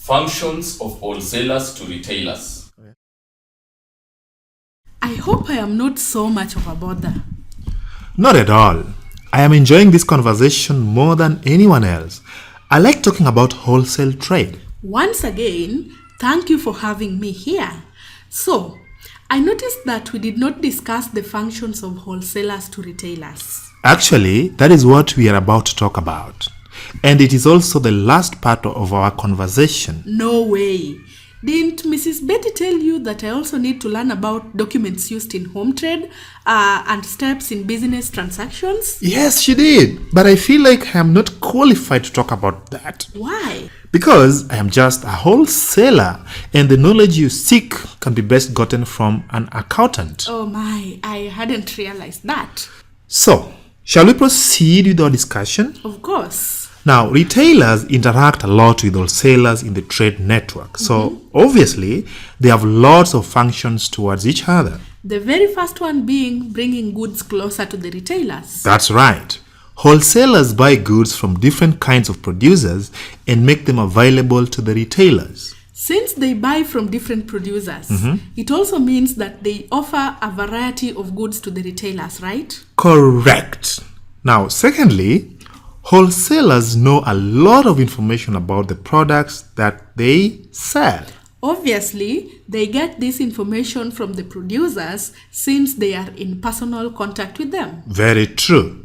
Functions of wholesalers to retailers. I hope I am not so much of a bother. Not at all. I am enjoying this conversation more than anyone else. I like talking about wholesale trade. Once again, thank you for having me here. So, I noticed that we did not discuss the functions of wholesalers to retailers. Actually, that is what we are about to talk about. And it is also the last part of our conversation. No way. Didn't Mrs. Betty tell you that I also need to learn about documents used in home trade and steps in business transactions? Yes, she did. But I feel like I am not qualified to talk about that. Why? Because I am just a wholesaler and the knowledge you seek can be best gotten from an accountant. Oh my, I hadn't realized that. So, shall we proceed with our discussion? Of course. Now, retailers interact a lot with wholesalers in the trade network. So, obviously, they have lots of functions towards each other. The very first one being bringing goods closer to the retailers. That's right. Wholesalers buy goods from different kinds of producers and make them available to the retailers. Since they buy from different producers, it also means that they offer a variety of goods to the retailers, right? Correct. Now, secondly, wholesalers know a lot of information about the products that they sell. Obviously, they get this information from the producers since they are in personal contact with them. Very true.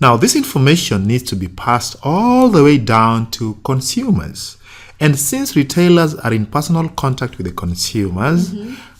Now, this information needs to be passed all the way down to consumers. And since retailers are in personal contact with the consumers,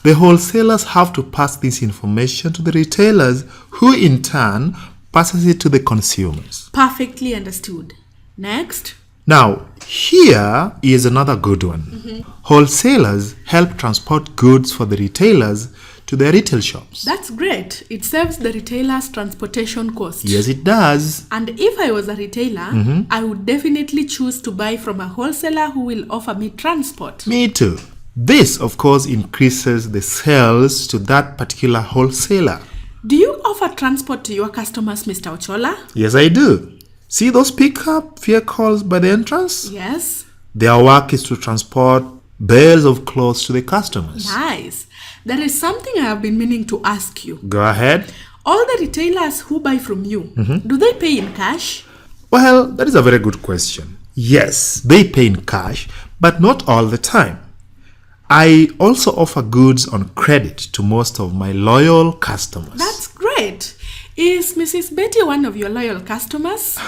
the wholesalers have to pass this information to the retailers, who in turn passes it to the consumers. Perfectly understood. Next. Now, here is another good one. Wholesalers help transport goods for the retailers to their retail shops. That's great. It saves the retailer's transportation cost. Yes, it does. And if I was a retailer, I would definitely choose to buy from a wholesaler who will offer me transport. Me too. This, of course, increases the sales to that particular wholesaler. Do you offer transport to your customers, Mr. Ochola? Yes, I do. See those pickup vehicles by the entrance? Yes. Their work is to transport bales of clothes to the customers. Nice. There is something I have been meaning to ask you. Go ahead. All the retailers who buy from you, do they pay in cash? Well, that is a very good question. Yes, they pay in cash, but not all the time. I also offer goods on credit to most of my loyal customers. That's great. Is Mrs. Betty one of your loyal customers?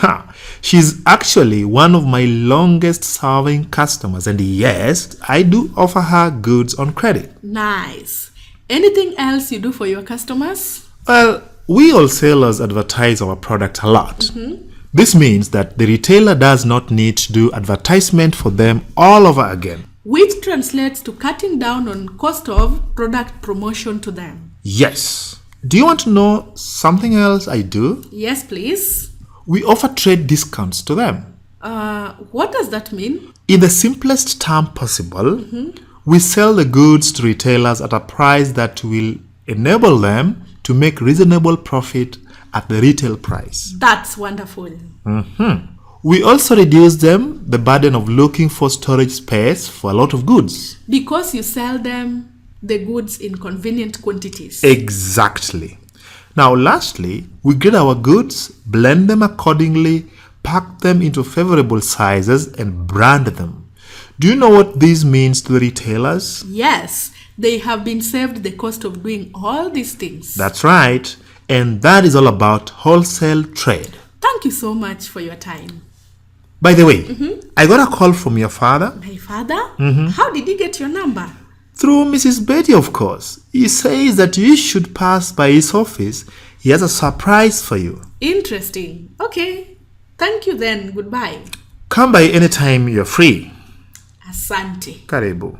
She's actually one of my longest serving customers, and yes, I do offer her goods on credit. Nice. Anything else you do for your customers? Well, we wholesalers advertise our product a lot. This means that the retailer does not need to do advertisement for them all over again. Which translates to cutting down on cost of product promotion to them. Yes. Do you want to know something else I do? Yes, please. We offer trade discounts to them. What does that mean? In the simplest term possible, we sell the goods to retailers at a price that will enable them to make reasonable profit at the retail price. That's wonderful. We also reduce them the burden of looking for storage space for a lot of goods. Because you sell them the goods in convenient quantities. Exactly. Now, lastly, we grade our goods, blend them accordingly, pack them into favorable sizes, and brand them. Do you know what this means to the retailers? Yes, they have been saved the cost of doing all these things. That's right. And that is all about wholesale trade. Thank you so much for your time. By the way, I got a call from your father. My father? How did he get your number? Through Mrs. Betty, of course. He says that you should pass by his office. He has a surprise for you. Interesting. Okay. Thank you then. Goodbye. Come by anytime you're free. Asante. Karibu.